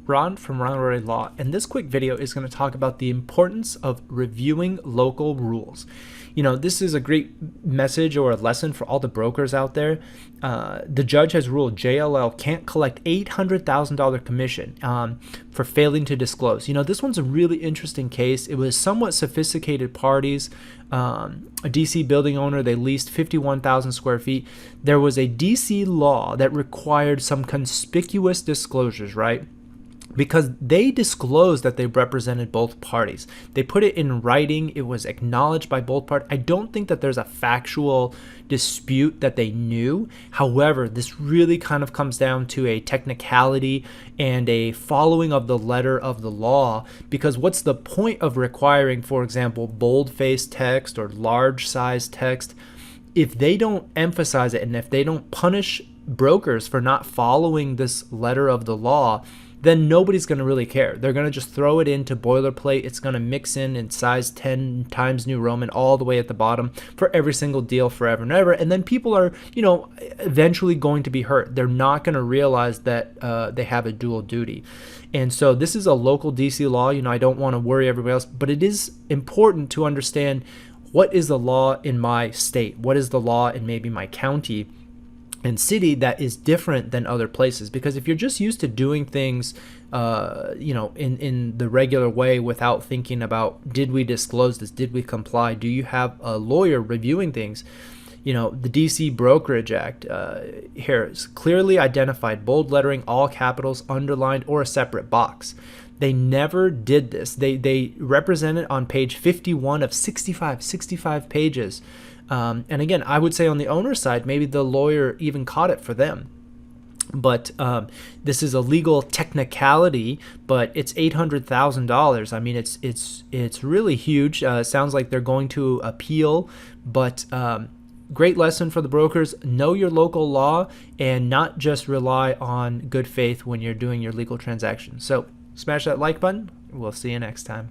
Ron from Ronald Law, and this quick video is going to talk about the importance of reviewing local rules. You know, this is a great message or a lesson for all the brokers out there. The judge has ruled JLL can't collect $800,000 commission for failing to disclose. You know, this one's a really interesting case. It was somewhat sophisticated parties. A DC building owner, they leased 51,000 square feet. There was a DC law that required some conspicuous disclosures, right? Because they disclosed that they represented both parties. They put it in writing. It was acknowledged by both parties. I don't think that there's a factual dispute that they knew. However, this really kind of comes down to a technicality and a following of the letter of the law, because what's the point of requiring, for example, bold-faced text or large-size text if they don't emphasize it and if they don't punish brokers for not following this letter of the law? Then nobody's going to really care. They're going to just throw it into boilerplate. It's going to mix in size 10 times New Roman all the way at the bottom for every single deal forever and ever. And then people are, you know, eventually going to be hurt. They're not going to realize that they have a dual duty. And so this is a local DC law. You know, I don't want to worry everybody else, but it is important to understand what is the law in my state? What is the law in maybe my county and city that is different than other places? Because if you're just used to doing things you know, in the regular way without thinking about, did we disclose this, did we comply, do you have a lawyer reviewing things? You know, the DC Brokerage Act here is clearly identified, bold lettering, all capitals, underlined, or a separate box. They never did this. They represent it on page 51 of 65 pages. And again, I would say on the owner's side, maybe the lawyer even caught it for them. But this is a legal technicality, but it's $800,000. I mean, it's really huge. Sounds like they're going to appeal, but great lesson for the brokers. Know your local law and not just rely on good faith when you're doing your legal transactions. So smash that like button. We'll see you next time.